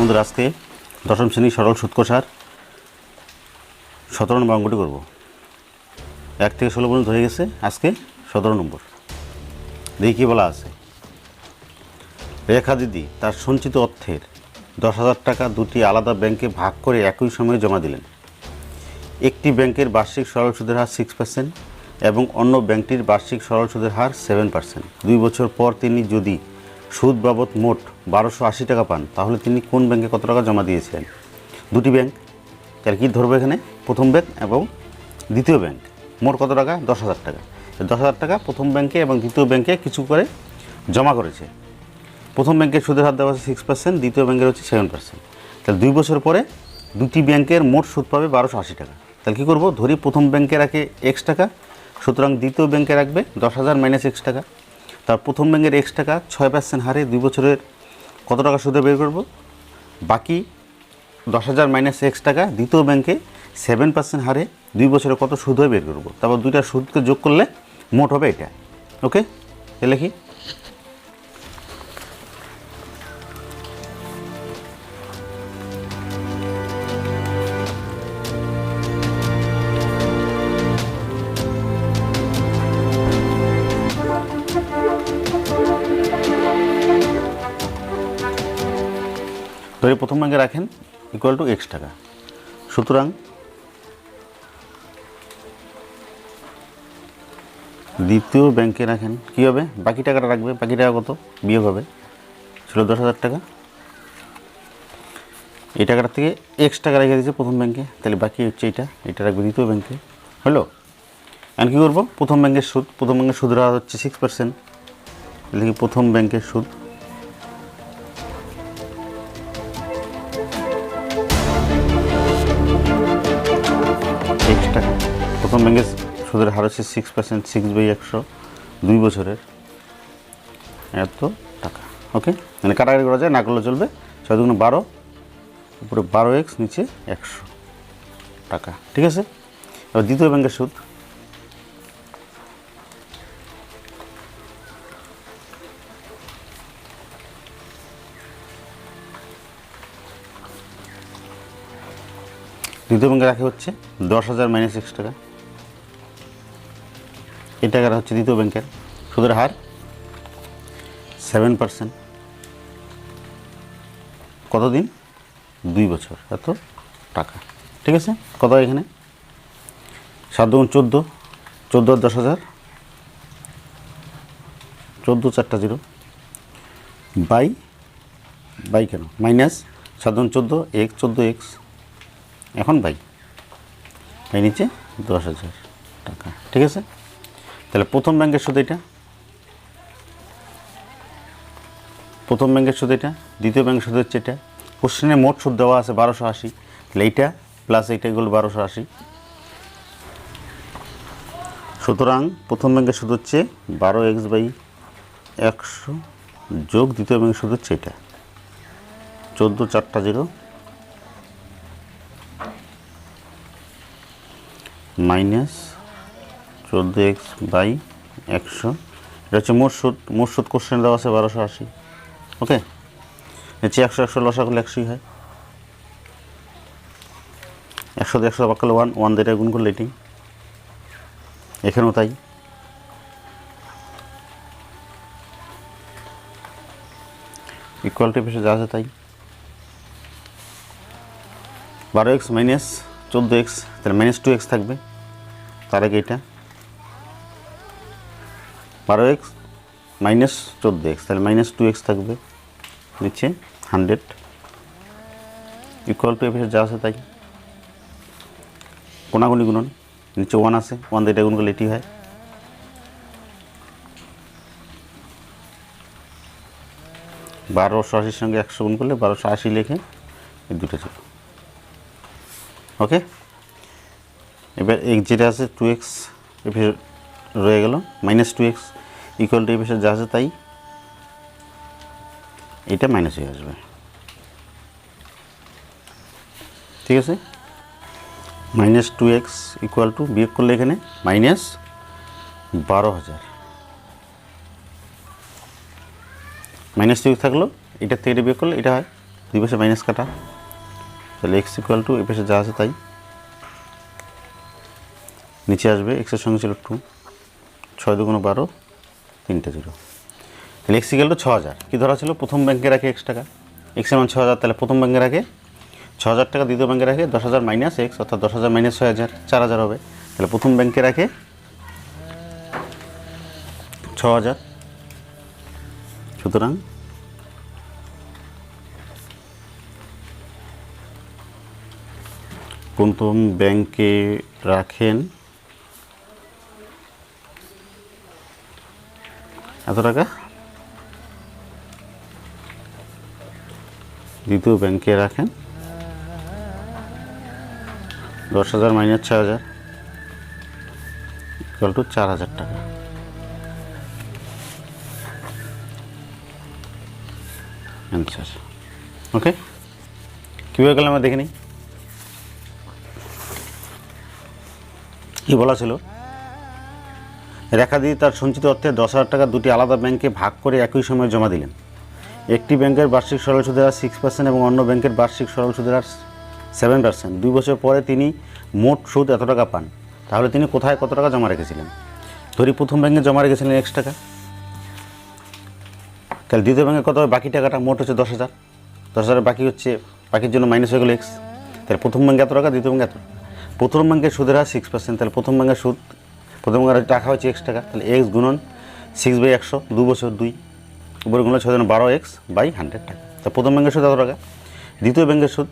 বন্ধুরা, আজকে দশম শ্রেণী সরল সুদ কষার 17 নম্বর অঙ্কটি করব। 1 থেকে 16 পর্যন্ত হয়ে গেছে, আজকে 17 নম্বর। দেখি কী বলা আছে। রেখা দিদি তার সঞ্চিত অর্থের 10,000 টাকা দুটি আলাদা ব্যাংকে ভাগ করে একই সময়ে জমা দিলেন। একটি ব্যাংকের বার্ষিক সরল সুদের হার 6% এবং অন্য ব্যাংকটির বার্ষিক সরল সুদের হার 7%। 2 বছর পর তিনি যদি সুদ বাবদ মোট 1280 টাকা পান, তাহলে তিনি কোন ব্যাংকে কত টাকা জমা দিয়েছিলেন? দুটি ব্যাংক, তাহলে কী ধরবো এখানে? প্রথম ব্যাংক এবং দ্বিতীয় ব্যাংক। মোট কত টাকা? 10,000 টাকা। 10,000 টাকা প্রথম ব্যাংকে এবং দ্বিতীয় ব্যাংকে কিছু করে জমা করেছে। প্রথম ব্যাংকের সুদের হার দেওয়া আছে 6%, দ্বিতীয় ব্যাংকের হচ্ছে 7%। তাহলে 2 বছর পরে দুটি ব্যাংকের মোট সুদ পাবে 1280 টাকা। তাহলে কী করবো? ধরি প্রথম ব্যাংকে রাখে X টাকা, সুতরাং দ্বিতীয় ব্যাংকে রাখবে 10,000 মাইনাস X টাকা। তার প্রথম ব্যাংকের X টাকা 6% হারে 2 বছরের কত টাকা সুদে বের করব? বাকি 10,000 মাইনাস X টাকা দ্বিতীয় ব্যাংকে 7% হারে 2 বছরে কত সুদ হয়ে বের করব। তারপর দুইটা সুদকে যোগ করলে মোট হবে এটা। ওকে, এ লিখি। ধরে প্রথম ব্যাংকে রাখেন ইকুয়াল টু X টাকা, সুতরাং দ্বিতীয় ব্যাংকে রাখেন কী হবে? বাকি টাকাটা রাখবে, বাকি টাকা কত বিয়োগ হবে, ছিল 10,000 টাকা। এই টাকাটার থেকে X টাকা রেখে দিয়েছে প্রথম ব্যাংকে, তাহলে বাকি হচ্ছে এটা রাখবে দ্বিতীয় ব্যাংকে। হলো? এখন কী করবো? প্রথম ব্যাংকের সুদ, প্রথম ব্যাংকের সুদ হার হচ্ছে 6%, লিখি প্রথম ব্যাংকের সুদ X টাকা। প্রথম ব্যাংকের সুদের হার হচ্ছে 6%, 6/100, 2 বছরের এত টাকা। ওকে, মানে কাটাকাটি করা যায়, না করলে চলবে। 6 × 12, উপরে 12x, নিচে 100 টাকা। ঠিক আছে, এবার দ্বিতীয় ব্যাংকের সুদ। দ্বিতীয় ব্যাংকে রাখে হচ্ছে 10,000 মাইনাস X টাকা। এই টাকাটা হচ্ছে দ্বিতীয় ব্যাংকের সুদের হার 7%। কতদিন? 2 বছর, এত টাকা। ঠিক আছে, কত এখানে? 7 × 14, 14 আর 10,000, 14 4টা 0, বাই কেন মাইনাস 7 × 14 X, 14x, এখন বাই নিচে 10,000 টাকা। ঠিক আছে, তাহলে প্রথম ব্যাংকের সুদ এটা, প্রথম ব্যাংকের সুদ এটা, দ্বিতীয় ব্যাংকের সুদ হচ্ছে এটা। কোশ্চেনে মোট সুদ দেওয়া আছে 1280, তাহলে এইটা প্লাস এইটা এগুলো 1280। সুতরাং প্রথম ব্যাংকের সুদ হচ্ছে 12x/100 যোগ দ্বিতীয় ব্যাংকের সুদ হচ্ছে এটা 14 4টা 0 মাইনাস 14x/100। এটা হচ্ছে মোট সুদ। মোট সুদ কোশ্চেন দেওয়া আছে 1280। ওকে, নিচে 100 লসা করলে 100ই হয়। 100 দিয়ে 100 ভাগ করলে 1 দিয়ে গুণ করলে এটি, এখানেও তাই। ইকুয়াল টু পেশে যা আছে তাই। 12x মাইনাস 14x, তাহলে মাইনাস 2x থাকবে। তার আগে এটা 12x মাইনাস 14x, তাহলে মাইনাস 2x থাকবে, নিচে 100 ইকুয়াল টু এফের যা আছে তাই। কোনাগুনি গুণন, নিচে 1 আছে, 1 দিয়ে গুণ করলে এটি হয়। বারোশো আশির সঙ্গে 100 গুণ করলে 1280 লেখে এই দুটো ছিল। ওকে, এবার যেটা আছে 2x এফে রয়ে গেল, মাইনাস 2x ইকুয়াল টু এফের যা আছে তাই, এটা মাইনাস হয়ে আসবে। ঠিক আছে, মাইনাস 2x ইকুয়াল টু, বিয়োগ করলে এখানে মাইনাস 12,000, মাইনাস 2 থাকলো, এটার থেকে এটা বিয়োগ করলে এটা হয় দুই পাশে মাইনাস কাটা, তাহলে এক্স ইকুয়াল টু এ পাশে যা আছে তাই, নিচে আসবে এক্সের সঙ্গে ছিল 2, 6 দুগুণ 12, 3টে 0, তাহলে এক্স ইকুয়াল টু 6000। কী ধরা ছিল? প্রথম ব্যাংকে রাখে x টাকা, এক্সের মান 6000, তাহলে প্রথম ব্যাংকে রাখে 6000 টাকা, দ্বিতীয় ব্যাংকে রাখে 10,000 মাইনাস এক্স, অর্থাৎ 10,000 মাইনাস 6,000, 4,000 হবে। তাহলে প্রথম ব্যাংকে রাখে 6,000, সুতরাং প্রথম ব্যাংকে রাখেন এত টাকা, দ্বিতীয় ব্যাংকে রাখেন 10,000 মাইনাস 6,000 ইকুয়াল টু 4,000 টাকা। অ্যান্সার। ওকে, কীভাবে গেলে আমরা দেখে নিই। কী বলা ছিল? রেখা দিয়ে তার সঞ্চিত অর্থে 10,000 টাকা দুটি আলাদা ব্যাংকে ভাগ করে একই সময়ে জমা দিলেন। একটি ব্যাংকের বার্ষিক সরল সুদের হার 6% এবং অন্য ব্যাংকের বার্ষিক সরল সুদের হার 7%। 2 বছর পরে তিনি মোট সুদ এত টাকা পান। তাহলে তিনি কোথায় কত টাকা জমা রেখেছিলেন? ধরি প্রথম ব্যাংকে জমা রেখেছিলেন x টাকা, তাহলে দ্বিতীয় ব্যাংকে কত হবে? বাকি টাকাটা মোট হচ্ছে 10,000, 10,000 বাকি হচ্ছে, বাকির জন্য মাইনাস হয়ে গেল x। তাহলে প্রথম ব্যাংকে এত টাকা, দ্বিতীয় ব্যাংকে এত টাকা। প্রথম ব্যাংকের সুদের হার 6%, তাহলে প্রথম ব্যাংকের সুদ, প্রথম ব্যাংকের টাকা হচ্ছে x টাকা, তাহলে x গুণন 6/100, 2 বছর 2, উপরে গুণলে 6 12x বাই 100 টাকা। তা প্রথম ব্যাংকের সুদ এত টাকা, দ্বিতীয় ব্যাংকের সুদ,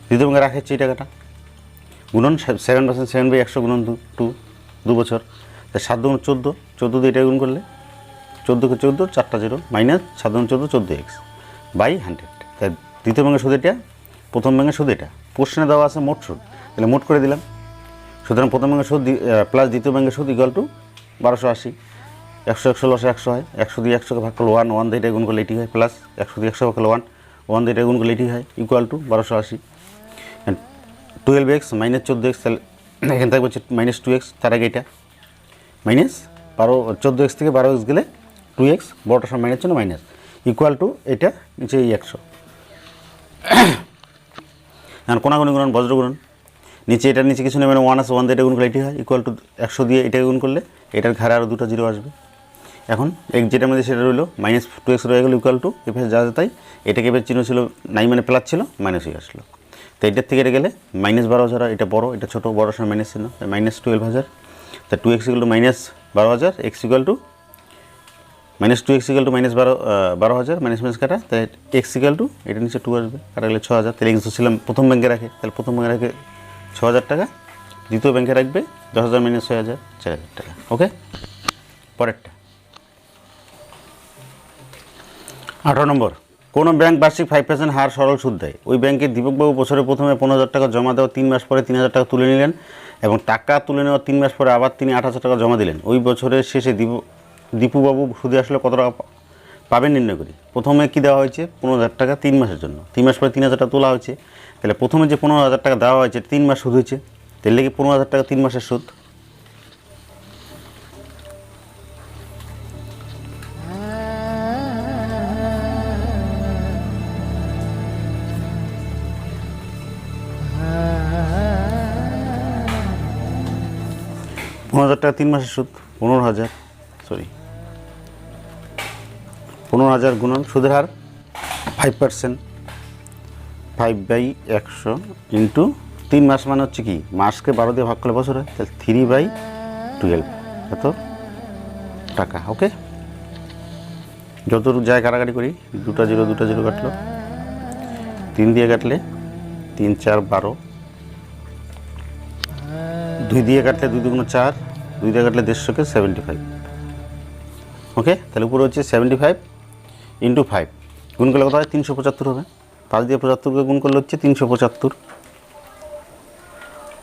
দ্বিতীয় ব্যাংকে রাখা হচ্ছে এই টাকাটা, গুণন 7%, 7/100 গুণন 2 বছর, তাই 7 গুণ 14, 14 দিয়ে এটা গুণ করলে 14কে 14, 4টা 0, মাইনাস 7 গুণ 14, 14x বাই 100। তাই দ্বিতীয় ব্যাংকের সুদ এটা, প্রথম ব্যাংকের সুদ এটা। প্রশ্নে দেওয়া আছে মোট সুদ, তাহলে মোট করে দিলাম। সুতরাং প্রথম ব্যাংকের সুদ প্লাস দ্বিতীয় ব্যাংকের সুদ ইকুয়াল টু 1280। 100 লসে 100 হয়, 100 দিয়ে 100কে ভাগ করলে 1, 1 দিয়ে এটা গুণ করলে এটি হয়, প্লাস 100 দিয়ে 100 ভাগ করলে 1, 1 দিয়ে এটা গুণ করলে এটি হয়, equal to 1280। 12x minus 14x, তাহলে এখানে থাকবে হচ্ছে মাইনাস 2x, তার আগে এটা মাইনাস 14x থেকে 12x গেলে 2x, বড়টার সময় মাইনাস জন্য মাইনাস, ইকুয়াল টু এটা নিচে এই 100। এখন কোনাগুনি গুণন, বজ্র গুণন, নিচে এটার নিচে কিছু নেই, মানে 1 আছে, 1 দিয়ে এটা গুণ করলে এটি হয়, ইকুয়াল টু 100 দিয়ে এটা গুণ করলে এটার ঘাড়ে আরও 2টা 0 আসবে। এখন এক যেটা মধ্যে সেটা রইলো মাইনাস 2x রয়ে গেল, ইকুয়াল টু এফে যা তাই, এটাকে এবার চিহ্ন ছিল নাই মানে প্লাস ছিল, মাইনাস হয়ে আসলো। তো এটার থেকে এটা গেলে মাইনাস 12,000, এটা বড়, এটা ছোটো, বড়োর সময় মাইনাস ছিল, মাইনাস 12,000। তা 2x equal to minus 12,000, x equal to minus 2x equal to minus 12,000, minus minus কাটা, তাই x ইকুয়াল টু এটা নিচে 2 আসবে, কাটা গেলে 6,000। তাহলে x ছিলাম প্রথম ব্যাংকে রাখে, তাহলে প্রথম ব্যাংকে রাখে 6,000 টাকা, দ্বিতীয় ব্যাংকে রাখবে 10,000 মাইনাস 6,000, 4,000 টাকা। ওকে, পরেরটা 18 নম্বর। কোনো ব্যাংক বার্ষিক 5% হার সরল সুদ দেয়। ওই ব্যাংকের দীপকবাবু বছরে প্রথমে 15,000 টাকা জমা দেওয়ার 3 মাস পরে 3,000 টাকা তুলে নিলেন এবং টাকা তুলে নেওয়ার 3 মাস পরে আবার তিনি 8,000 টাকা জমা দিলেন। ওই বছরের শেষে দীপুবাবু সুদে আসলে কত টাকা পাবেন নির্ণয় করি। প্রথমে কী দেওয়া হয়েছে? 15,000 টাকা 3 মাসের জন্য, 3 মাস পরে 3,000 টাকা তোলা হয়েছে। তাহলে প্রথমে যে 15,000 টাকা দেওয়া হয়েছে 3 মাস সুদ হয়েছে, তাহলে কি 15,000 টাকা 3 মাসের সুদ। টাকা 3 মাসের সুদ 15,000, সরি 15,000 গুণন সুদের হার 5%, 5/100 ইন্টু 3 মাস মানে হচ্ছে কি, মাসকে 12 দিয়ে ভাগ করলে বছর হয়, তাহলে 3/12 এত টাকা। ওকে, যতটুকু যায় কাটাকাটি করি, 2টা 0 কাটলো, 3 দিয়ে কাটলে 3 4 12, 2 দিয়ে কাটলে 2 2 4, 2 দিয়ে কাটলে 150কে 75। ওকে, তাহলে উপরে হচ্ছে 75 ইন্টু 5, গুণ করলে কত হয়? 375 হবে। 5 দিয়ে 75কে গুণ করলে হচ্ছে 375,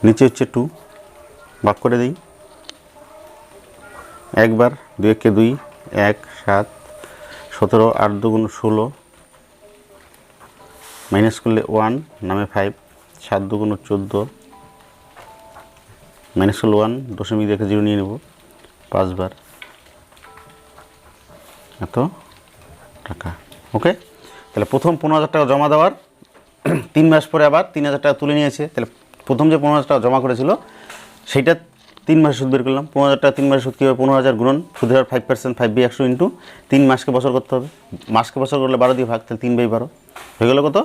নিচে হচ্ছে 2, ভাগ করে দিই একবার, 2 1 2, 1 7 17, 8 2 16, মাইনাস করলে 1 নামে 5, 7 2 14, মাইনাস করলে 1, দশমিক দেখে 0 নিয়ে নেব, 5 বার এত টাকা। ওকে, তাহলে প্রথম 15,000 টাকা জমা দেওয়ার 3 মাস পরে আবার 3,000 টাকা তুলে নিয়েছে। তাহলে প্রথম যে 15,000 টাকা জমা করেছিল সেইটা 3 মাসে সুদ বের করলাম। 15,000 টাকা 3 মাসে সুদ কী হবে? 15,000 গুণন সুদের হার 5%, 5/100 ইন্টু 3 মাসকে বছর করতে হবে। মাসকে বছর করলে 12 দিয়ে ভাগ, তাহলে 3/12 হয়ে গেল কত?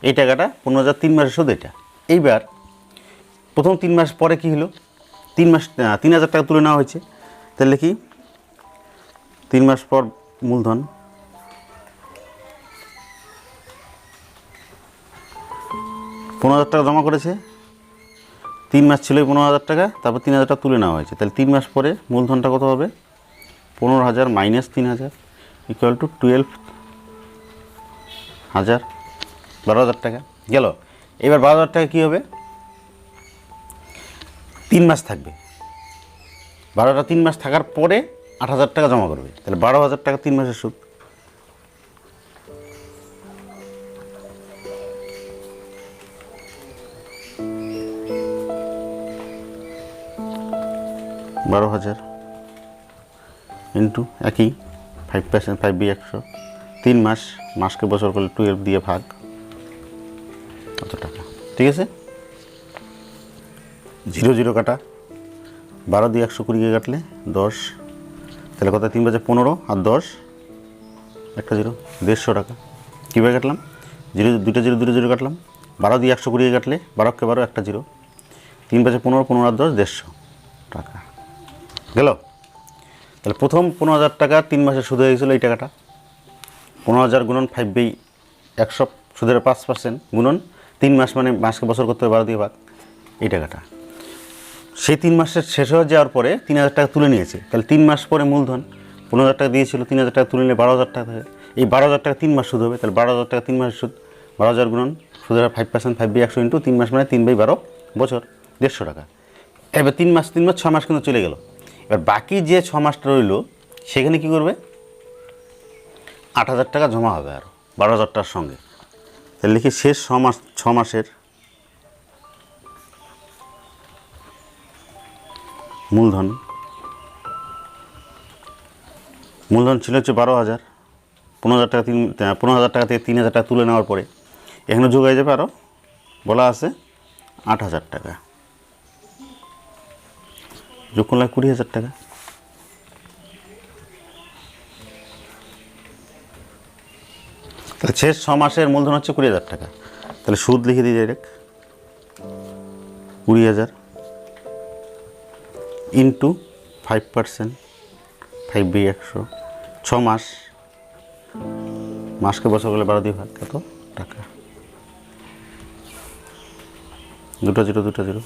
এই টাকাটা 15,000 3 মাসের সুদ এটা। এইবার প্রথম 3 মাস পরে কি হলো? 3,000 টাকা তুলে নেওয়া হয়েছে। তাহলে কি 3 মাস পর মূলধন $15,000 টাকা জমা করেছে, 3 মাস ছিল 15,000 টাকা, তারপর 3,000 টাকা তুলে নেওয়া হয়েছে। তাহলে 3 মাস পরে মূলধনটা কত হবে? 15,000 মাইনাস 3,000 ইকুয়াল টু 12,000, 12,000 টাকা গেল। এবার 12,000 টাকা কী হবে? 3 মাস থাকবে। 12টা 3 মাস থাকার পরে 8,000 টাকা জমা করবে। তাহলে 12,000 টাকা 3 মাসের সুদ। $12,000 ইন্টু একই 5%, 5/100, 3 মাস, মাসকে বছর করলে 12 দিয়ে ভাগ, কত টাকা? ঠিক আছে, 0 0 কাটা, 12 দিয়ে 120 কাটলে 10, তাহলে কত? 3 বাজে 15 আর 10 একটা 0, 150 টাকা। কীভাবে কাটলাম? 0 দুটো 0 দুটো 0 কাটলাম। 12 দিয়ে 120 কাটলে 12কে 12 একটা 0, 3 বাজে 15, 15 আর 10 150 টাকা গেল। তাহলে প্রথম 15,000 টাকা 3 মাসের সুদ হয়ে গেছিলো এই টাকাটা। 15,000 গুণন 5/100 সুদের 5% গুণন 3 মাস, মানে মাসকে বছর করতে হবে 12 দিয়ে ভাগ, এই টাকাটা। সেই 3 মাসের শেষ হয়ে যাওয়ার পরে 3,000 টাকা তুলে নিয়েছে। তাহলে 3 মাস পরে মূলধন 15,000 টাকা দিয়েছিল, 3,000 টাকা তুলে নিলে 12,000 টাকা থাকে। এই 12,000 টাকা 3 মাস সুদ হবে। তাহলে 12,000 টাকা 3 মাসের সুদ, 12,000 গুণন সুদের 5%, 5/100 ইন্টু 3 মাস, মানে 3/12 বছর, 150 টাকা। এবার 3 মাস 6 মাস কিন্তু চলে গেল। এবার বাকি যে 6 মাসটা রইল সেখানে কি করবে? 8,000 টাকা জমা হবে আরও 12,000 টাকার সঙ্গে। তাহলে লিখি শেষ 6 মাসের মূলধন ছিল হচ্ছে 12,000। 15,000 টাকা 15,000 টাকা থেকে 3,000 টাকা তুলে নেওয়ার পরে এখানে যোগ হয়ে যাবে আরও, বলা আছে 8,000 টাকা, যোগ করলে 20,000 টাকা। তাহলে শেষ 6 মাসের মূলধন হচ্ছে 20,000 টাকা। তাহলে সুদ লিখে দিই ডাইরেক্ট, 20,000 ইন্টু 5%, 5/100, 6 মাস, মাসকে বছর করলে 12 দিয়ে ভাগ, কত টাকা? দুটো 0 দুটো 0,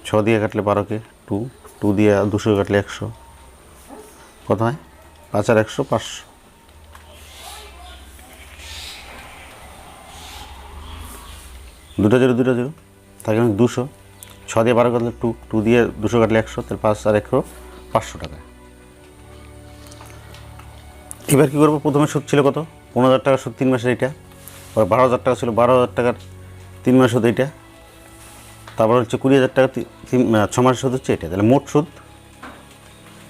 6 দিয়ে কাটলে 12কে 2, 2 দিয়ে 200 কাটলে 100, কত হয়? 5 আর 100 500, দুটো 0 দুটো 0 তাকে 200, 6 দিয়ে 12 কাটলে 2, 2 দিয়ে 200 কাটলে 100, তাহলে 5 আর 100 500 টাকা। এবার কী করবো? প্রথমে সুদ ছিল কত? 15,000 টাকা সুদ 3 মাসের এইটা, আর 12,000 টাকা ছিল 12,000 টাকার 3 মাস সুদ এইটা, তারপর হচ্ছে 20,000 টাকা 6 মাসের সুদ হচ্ছে এটা। তাহলে মোট সুদ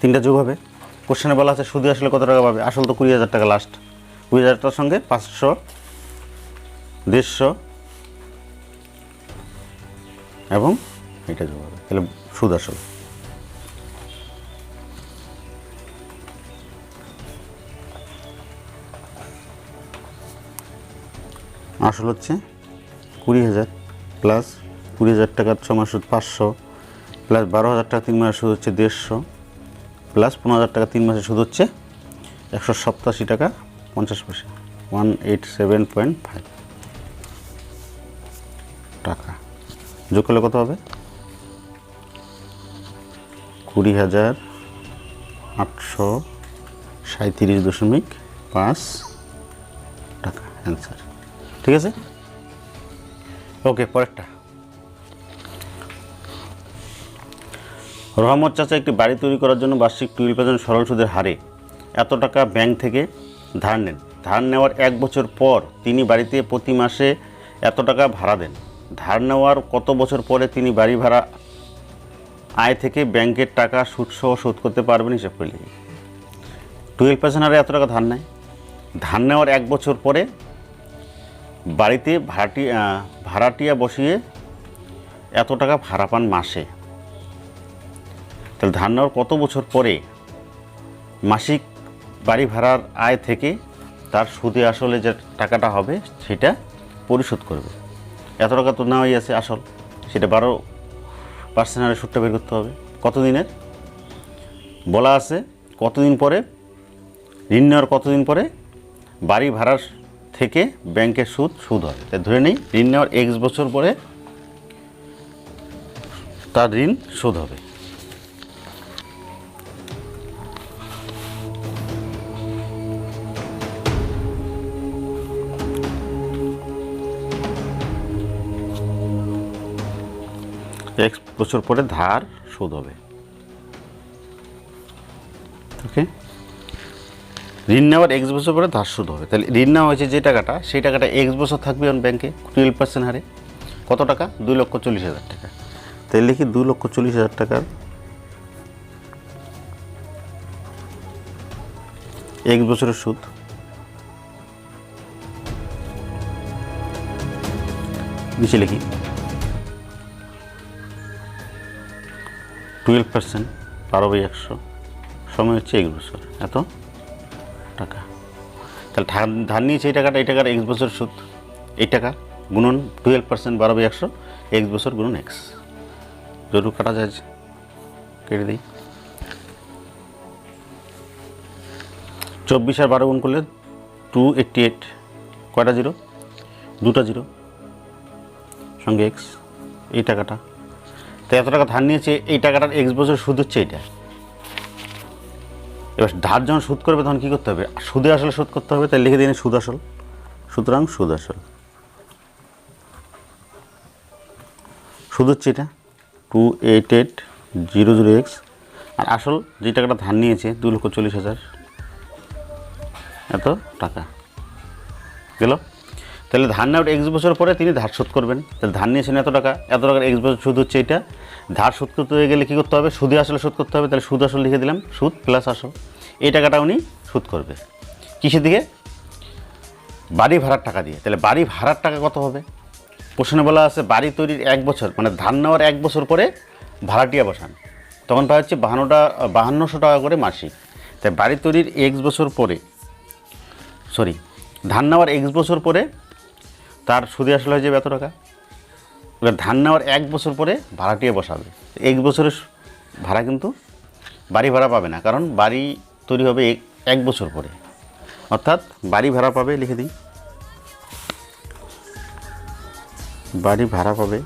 3টা যোগ হবে। কোশ্চেনে বলা আছে সুদে আসলে কত টাকা পাবে? আসল তো 20,000 টাকা লাস্ট, 20,000 টাকার সঙ্গে 500, 150 এবং এটা যোগ হবে, তাহলে সুদ আসল। আসল হচ্ছে 20,000 প্লাস 20,000 টাকার 6 মাস সুদ 500 প্লাস 12,000 টাকা 3 মাসের সুদ হচ্ছে 150 প্লাস 15,000 টাকা 3 মাসের সুদ হচ্ছে 187 টাকা 50 পয়সা, 187.5 টাকা। যোগ করলে কত হবে? 20,837.5 টাকা অ্যান্সার। ঠিক আছে, ওকে। পরেরটা, রহমত চাচা একটি বাড়ি তৈরি করার জন্য বার্ষিক 12% সরল সুদের হারে এত টাকা ব্যাংক থেকে ধার নেন। ধার নেওয়ার 1 বছর পর তিনি বাড়িতে প্রতি মাসে এত টাকা ভাড়া দেন। ধার নেওয়ার কত বছর পরে তিনি বাড়ি ভাড়া আয় থেকে ব্যাংকের টাকা সুদসহ শোধ করতে পারবেন? হিসাব করে লিখি। 12% হারে এত টাকা ধার নেয়, ধান নেওয়ার 1 বছর পরে বাড়িতে ভাড়াটিয়া বসিয়ে এত টাকা ভাড়া পান মাসে। তাহলে ধান নেওয়ার কত বছর পরে মাসিক বাড়ি ভাড়ার আয় থেকে তার সুদে আসলে যে টাকাটা হবে সেটা পরিশোধ করবে। এত টাকা তো নেওয়াই আছে আসল, সেটা 12% হারে সুদটা বের করতে হবে। কতদিনের বলা আছে, কতদিন পরে ঋণ নেওয়ার কতদিন পরে বাড়ি ভাড়ার থেকে ব্যাংকের সুদ হবে। তাই ধরে নেই ঋণ নেওয়ার X বছর পরে তার ঋণ শোধ হবে। X বছর পরে ধার শোধ হবে। ওকে, ঋণ নেওয়ার X বছর পরে ধার শোধ হবে। তাহলে ঋণ নেওয়া হয়েছে যে টাকাটা, সেই টাকাটা X বছর থাকবে ব্যাংকে 12% হারে। কত টাকা? 2,40,000 টাকা। তাহলে লিখি 2,40,000 টাকার X বছরের সুদ। নিচে লিখি 12%, 12/100 সময় হচ্ছে X বছর, এত টাকা। তাহলে ধার নিয়েছে এই টাকাটা, এই টাকার X বছর সুদ, এই টাকা গুণন 12%, 12/100, X বছর গুণন X। জরুর কাটা যায়, কেটে দিই। 24 আর 12 গুণ করলে 288, কয়টা জিরো? 2টা জিরো, সঙ্গে X, এই টাকাটা। তো এত টাকা ধার নিয়েছে, এই টাকাটার X বছর সুদ হচ্ছে এইটা। এবার ধার যখন সুদ করবে তখন কী করতে হবে? সুদে আসলে শোধ করতে হবে। তাই লিখে দিন সুদ আসল। সুতরাং সুদ আসল সুদ হচ্ছে এটা 28800X, আর আসল যে টাকাটা ধার নিয়েছে 2,40,000, এত টাকা গেল। তাহলে ধার নেওয়ার X বছর পরে তিনি ধার শোধ করবেন। তাহলে ধার নিয়েছেন এত টাকা, এত টাকার X বছর সুদ হচ্ছে এটা। ধার শোধ করতে হয়ে গেলে কী করতে হবে? সুদে আসলে শোধ করতে হবে। তাহলে সুদ আসল লিখে দিলাম, সুদ প্লাস আসল। এই টাকাটা উনি শোধ করবে কিসের দিকে? বাড়ি ভাড়ার টাকা দিয়ে। তাহলে বাড়ি ভাড়ার টাকা কত হবে? প্রশ্নে বলা আছে বাড়ি তৈরির 1 বছর, মানে ধান নেওয়ার 1 বছর পরে ভাড়াটিয়া বসান, তখন পাওয়া হচ্ছে 5200 টাকা করে মাসিক। তাই বাড়ি তৈরির X বছর পরে, ধান নেওয়ার X বছর পরে তার সুদে আসলে হয়ে যাবে এত টাকা। এবার ধান নেওয়ার 1 বছর পরে ভাড়াটিয়া বসাবে। 1 বছরের ভাড়া কিন্তু বাড়ি ভাড়া পাবে না, কারণ বাড়ি তৈরি হবে 1 বছর পরে, অর্থাৎ বাড়ি ভাড়া পাবে, লিখে দিই বাড়ি ভাড়া পাবে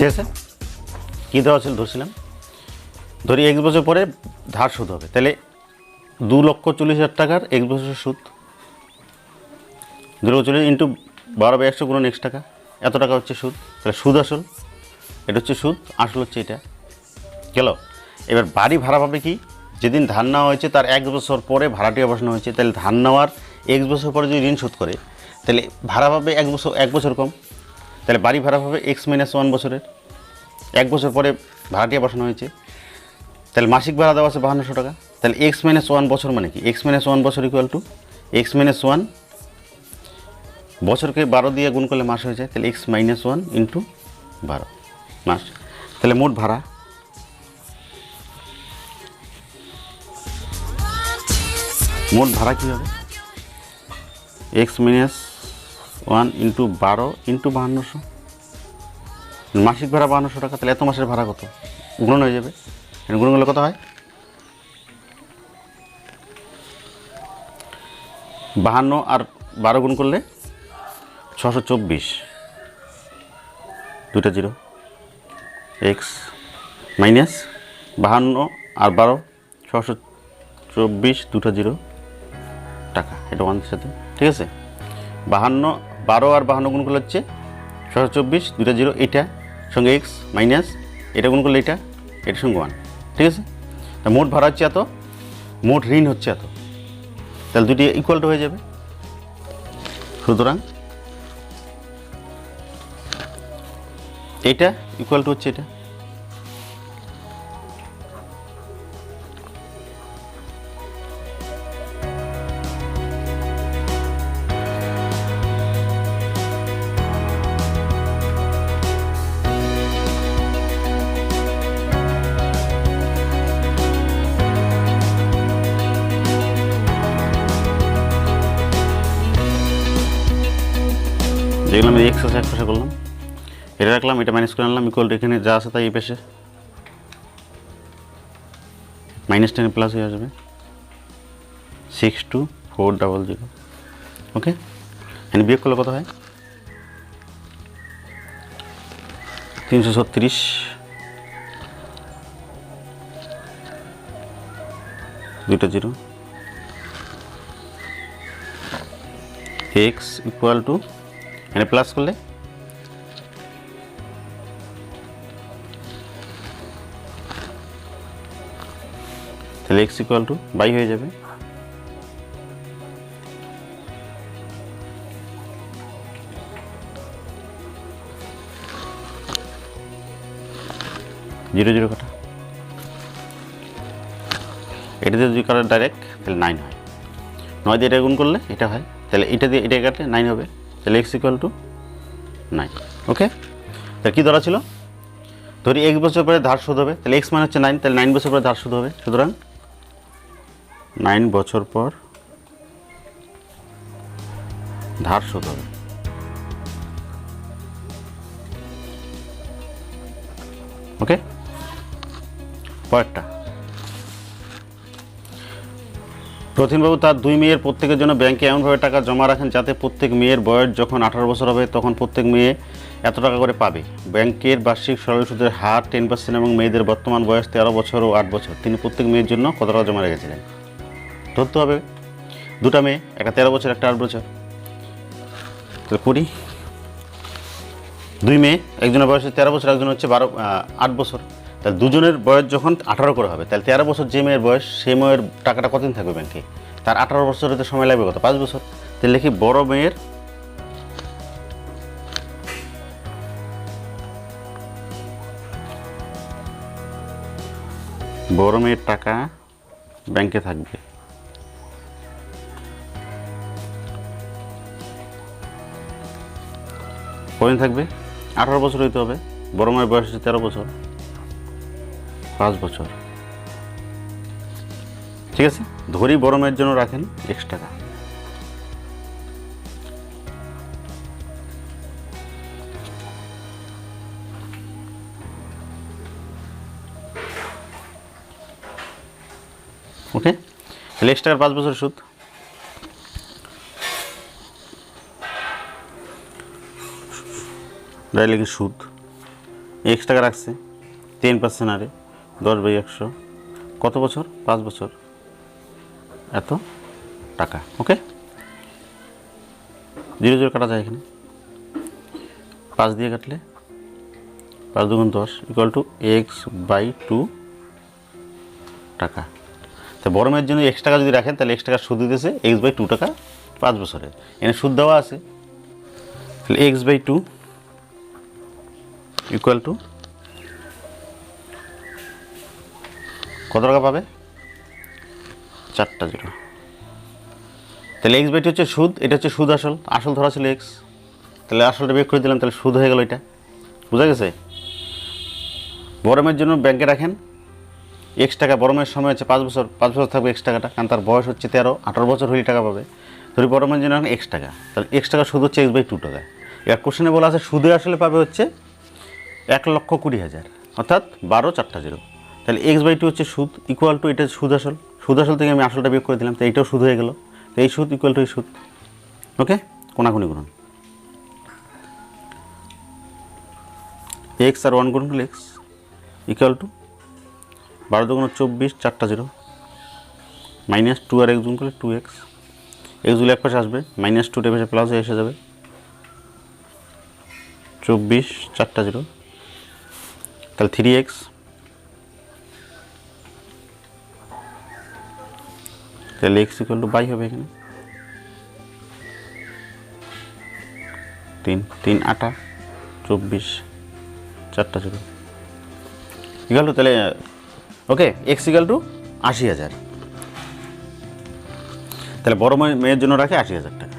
ঠিক আছে। কী দেওয়া ছিল? ধরছিলাম, ধরি 1 বছর পরে ধার সুদ হবে। তাহলে 2,40,000 টাকার 1 বছরের সুদ, 2,40,000 ইন্টু 12/100 গুণন X টাকা, এত টাকা হচ্ছে সুদ। তাহলে সুদ আসল, এটা হচ্ছে সুদ, আসল হচ্ছে এটা গেল। এবার বাড়ি ভাড়া পাবে কি? যেদিন ধান নেওয়া হয়েছে তার 1 বছর পরে ভাড়াটিয়া বসানো হয়েছে। তাহলে ধান নেওয়ার 1 বছর পরে যদি ঋণ শোধ করে, তাহলে ভাড়া পাবে 1 বছর কম। তাহলে বাড়ি ভাড়া পাবে X-1 বছরের, 1 বছর পরে ভাড়াটিয়া বসানো হয়েছে। তাহলে মাসিক ভাড়া দেওয়া আছে 5200 টাকা। তাহলে X-1 বছর মানে কি? X-1 বছর ইকুয়াল টু X-1 বছরকে 12 দিয়ে গুণ করলে মাস হয়ে যায়। তাহলে X-1 ইন্টু 12 মাস। তাহলে মোট ভাড়া কী হবে? X-1 ইন্টু 12 ইন্টু 5200, মাসিক ভাড়া 5200 টাকা। তাহলে এত মাসের ভাড়া কত? গুণন হয়ে যাবে, গুণন করলে কত হয়? 52 আর 12 গুণ করলে 624, 2টা জিরো, X মাইনাস 52 আর 12 624, 2টা জিরো টাকা। এটা 1 সাথে ঠিক আছে। 12 আর 52 গুণ করলে হচ্ছে 624, দুইটা জিরো, এটা সঙ্গে এক্স মাইনাস এটা গুণ করলে এটার সঙ্গে 1, ঠিক আছে। তা মোট ভাড়া হচ্ছে এত, মোট ঋণ হচ্ছে এত, তাহলে দুটি ইকুয়াল টু হয়ে যাবে। সুতরাং এটা ইকুয়াল টু হচ্ছে এটা। যেগুলো আমি এক্স আছে এক পাশে করলাম, এটা রাখলাম, এটা মাইনাস করে আনলাম, ইকুয়াল টু এখানে যা আছে তাই এই পাশে -10 প্লাস হয়ে আসবে 62400। ওকে, এখানে বিয়োগ করলে কত হয় 336, দুইটা জিরো, এক্স ইকুয়াল টু এখানে প্লাস করলে তাহলে এক্স ইকুয়াল টু বাই হয়ে যাবে। জিরো জিরো কাটা, এটাতে যদি কাটা ডাইরেক্ট তাহলে 9 হয়, 9 দিয়ে এটা গুণ করলে এটা হয়, তাহলে এটা দিয়ে এটা কাটলে 9 হবে, তাহলে এক্স ইকুয়াল টু 9। ওকে, তাহলে কী ধরা ছিল, ধরি 1 বছর পরে ধার শোধ হবে, তাহলে এক্স মানে হচ্ছে 9, তাহলে 9 বছর পরে ধার শোধ হবে, সুতরাং 9 বছর পর ধার শোধ হবে। ওকে, পরেরটা, প্রতিমবাবু তার 2 মেয়ের প্রত্যেকের জন্য ব্যাংকে এমনভাবে টাকা জমা রাখেন যাতে প্রত্যেক মেয়ের বয়স যখন 18 বছর হবে তখন প্রত্যেক মেয়ে এত টাকা করে পাবে। ব্যাংকের বার্ষিক সরল সুদের হার 10% এবং মেয়েদের বর্তমান বয়স 13 বছর ও 8 বছর। তিনি প্রত্যেক মেয়ের জন্য কত টাকা জমা রেখেছিলেন? ধরতে হবে দুটা মেয়ে, একটা 13 বছর একটা 8 বছর। তাহলে করি, 2 মেয়ে, একজনের বয়স 13 বছর, একজন হচ্ছে 8 বছর। তাহলে দুজনের বয়স যখন 18 করে হবে, তাহলে 13 বছর যে মেয়ের বয়স সেই মেয়ের টাকাটা কতদিন থাকবে ব্যাংকে? তার 18 বছর হতে সময় লাগবে কত? 5 বছর। তাহলে লিখি বড় মেয়ের টাকা ব্যাংকে থাকবে কতদিন থাকবে? 18 বছর হইতে হবে। বড় মেয়ের বয়স হচ্ছে 13 বছর, 5 বছর। ঠিক আছে, ধরি বড় মেয়ের জন্য রাখেন X টাকা। ওকে, তাহলে X টাকার 5 বছর সুদ, লিখি সুদ। X টাকা রাখছে 10% হারে 10/100, কত বছর? 5 বছর, এত টাকা। ওকে, 0 0 কাটা যায় এখানে, 5 দিয়ে কাটলে 5 2 × 10 ইকুয়াল টু X/2 টাকা। তো বড় মেয়ের জন্য X টাকা যদি রাখেন তাহলে X টাকা সুদ দিতেছে X/2 টাকা 5 বছরে। এখানে সুদ দেওয়া আছে, তাহলে X/2 ইকুয়াল টু কত টাকা পাবে? 4টা 0। তাহলে X/2 হচ্ছে সুদ, এটা হচ্ছে সুদ আসল, আসল ধরা ছিল X, তাহলে আসলটা বের করে দিলাম, তাহলে সুদ হয়ে গেল। এটা বোঝা গেছে? বড় মেয়ের জন্য ব্যাংকে রাখেন X টাকা, বড় মেয়ের সময় হচ্ছে 5 বছর, 5 বছর থাকবে X টাকাটা, কারণ তার বয়স হচ্ছে 13, 18 বছর হলে টাকা পাবে। ধরি বড় মেয়ের জন্য X টাকা, তাহলে X টাকা সুদ হচ্ছে X/2 টাকা। এবার কোশ্চেনে বলা আছে সুদে আসলে পাবে হচ্ছে 1,20,000, অর্থাৎ 12 4টা 0। তাহলে X/2 হচ্ছে সুদ ইকুয়াল টু এটা সুদ আসল, সুদ আসল থেকে আমি আসলটা বিয়োগ করে দিলাম, তো এইটাও সুদ হয়ে গেল। তো এই সুদ ইকুয়াল টু এই সুদ। ওকে, কোনাকুনি গুণন, X আর 1 গুণ করলে X ইকুয়াল টু 12 × 24, 4টা 0 মাইনাস 2 আর 1 গুণ করলে 2X এক্সগুলো এক পাশে আসবে, -2 টের পাশে প্লাস হয়ে এসে যাবে, 24 4টা 0, তাহলে 3x তাহলে x = বাই হবে এখানে 3 3 8 24 4টা 0 ইকুয়াল টু, তাহলে ওকে x = 80,000। তাহলে বড় মেয়ের জন্য রাখে 80,000 টাকা।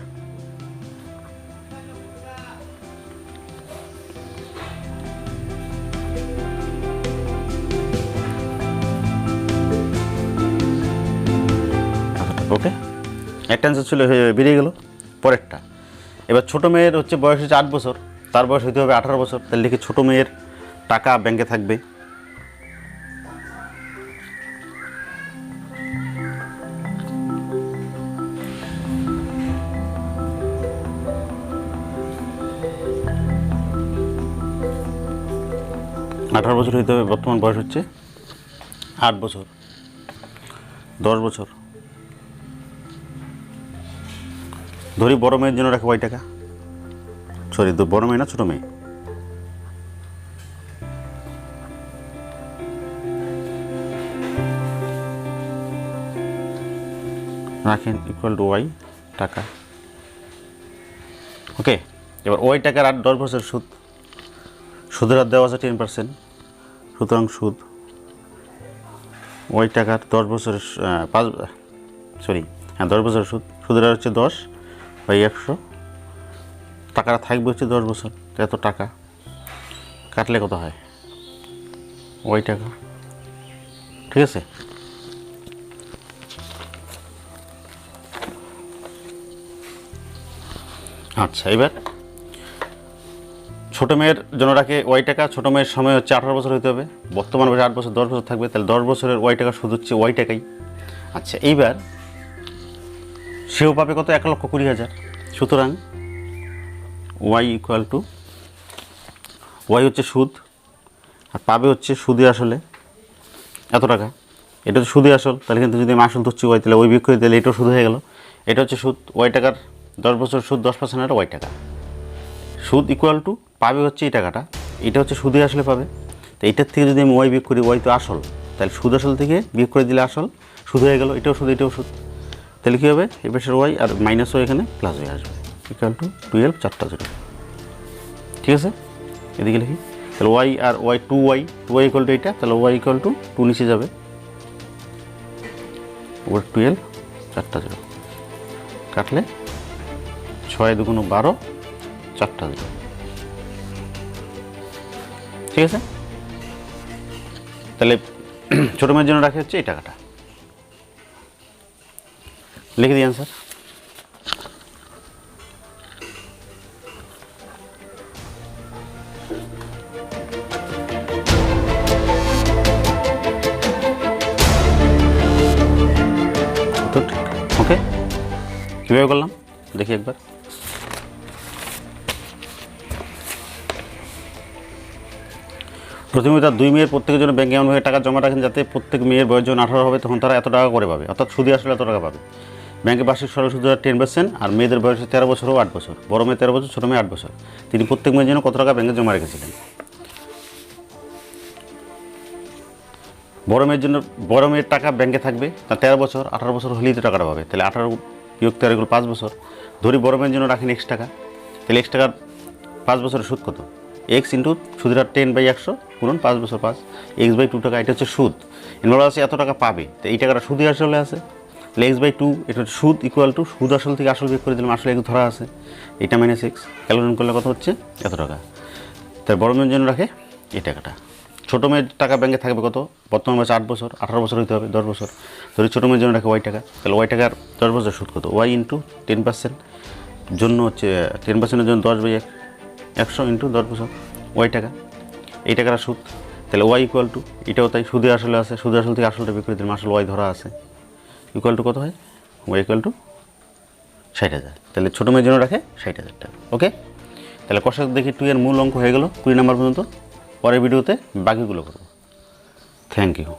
ওকে, একটা অ্যান্সার ছিল বেরিয়ে গেল। পরেরটা, এবার ছোটো মেয়ের হচ্ছে বয়স হচ্ছে 8 বছর, তার বয়স হইতে হবে 18 বছর। তাহলে লিখে ছোটো মেয়ের টাকা ব্যাংকে থাকবে 18 বছর হইতে হবে, বর্তমান বয়স হচ্ছে 8 বছর, 10 বছর। ধরি বড় মেয়ের জন্য রাখে y টাকা, সরি বড় মেয়ে না ছোটো মেয়ে, রাখেন =y টাকা। ওকে, এবার y টাকার আর 10 বছর সুদ, সুদের হার দেওয়া আছে 10%, সুতরাং সুদ y টাকার 10 বছরের 10 বছরের সুদ, সুদের হার হচ্ছে 10/100, টাকাটা থাকবে হচ্ছে 10 বছর, এত টাকা কাটলে কত হয় y টাকা। ঠিক আছে, আচ্ছা এবার ছোটো মেয়ের জন্য রাখে y টাকা, ছোটো মেয়ের সময় হচ্ছে 18 বছর হইতে হবে, বর্তমান বয়স 8 বছর, 10 বছর থাকবে, তাহলে 10 বছরের y টাকা সুদ হচ্ছে y টাকাই। আচ্ছা এইবার সেও পাবে কত, 1,20,000। সুতরাং y হচ্ছে সুদ, আর পাবে হচ্ছে সুদে আসলে এত টাকা, এটা হচ্ছে সুদে আসল। তাহলে কিন্তু যদি আমি আসল ধরছি y, তাহলে ওই বিয়োগ করে দিলে এটাও সুদ হয়ে গেল। এটা হচ্ছে সুদ, y টাকার 10 বছর সুদ 10% y টাকা, সুদ পাবে হচ্ছে এই টাকাটা, এটা হচ্ছে সুদে আসলে পাবে। তো এইটার থেকে যদি আমি y বিয়োগ করি, y তো আসল, তাহলে সুদ আসল থেকে বিয়োগ করে দিলে আসল, সুদ হয়ে গেল, এটাও সুদ এটাও সুদ। তাহলে কী হবে, এই পাশের y আর মাইনাস y এখানে প্লাস হয়ে আসবে, =12 4টা 0। ঠিক আছে, এদিকে লিখি, তাহলে y আর y 2y এইটা, তাহলে y = 2 নিচে যাবে, ওর 12 4টা 0 কাটলে 6 2 12 4টা 0। ঠিক আছে, তাহলে ছোটো মেয়ের জন্য রাখে হচ্ছে এই টাকাটা, লিখে দিই অ্যান্সার। ওকে, কীভাবে করলাম দেখি একবার। প্রথমে তার 2 মেয়ের প্রত্যেকের জন্য ব্যাংকে এমনভাবে টাকা জমা রাখেন যাতে প্রত্যেক মেয়ের বয়স যখন 18 হবে তখন তারা এত টাকা করে পাবে, অর্থাৎ সুদে আসলে এত টাকা পাবে। ব্যাংকে বার্ষিক সরল সুদ 10%, আর মেয়েদের বয়স 13 বছর ও 8 বছর, বড় মেয়ে 13 বছর, ছোটো মেয়ে 8 বছর। তিনি প্রত্যেক মেয়ের জন্য কত টাকা ব্যাংকে জমা রেখেছিলেন? বড় মেয়ের টাকা ব্যাংকে থাকবে, তার 13 বছর, 18 বছর হলেই তো টাকাটা পাবে, তাহলে 18 বিয়োগ 13 এগুলো 5 বছর। ধরি বড় মেয়ের জন্য রাখেন x টাকা, তাহলে x টাকার 5 বছরের সুদ কত, x ইন্টু সুদের হার 10/100 গুণন 5 বছর 5, x/2 টাকা, এটা হচ্ছে সুদ। বলা আছে এত টাকা পাবে, তো এই টাকাটা সুদে আসলে আছে, তাহলে x/2 এটা হচ্ছে সুদ, সুদ আসল থেকে আসল বিয়োগ করে দিলাম, আসলে x ধরা আছে, এটা -x ক্যালকুলেশন করলে কত হচ্ছে এত টাকা। তাই বড় মেয়ের জন্য রাখে এই টাকাটা। ছোটো মেয়ের টাকা ব্যাংকে থাকবে কত, বর্তমান বয়স 8 বছর, 18 বছর হইতে হবে, 10 বছর। ধরি ছোটো মেয়ের জন্য রাখে y টাকা, তাহলে y টাকার 10 বছর সুদ কত, y ইন্টু 10% জন্য হচ্ছে 10%-এর জন্য 10/100 ইন্টু 10 বছর y টাকা, এই টাকাটা সুদ। তাহলে y এটাও তাই, সুদে আসলে আছে, সুদে আসল থেকে আসলটা বিক্রি দিলাম, আসল y ধরা আছে, কত হয়, y 60,000। তাহলে ছোটো মেয়ের জন্য রাখে 60,000 টাকা। ওকে, তাহলে কষা দেখি 2 এর মূল অঙ্ক হয়ে গেল 20 নম্বর পর্যন্ত। পরের ভিডিওতে বাকিগুলো করব। Thank you.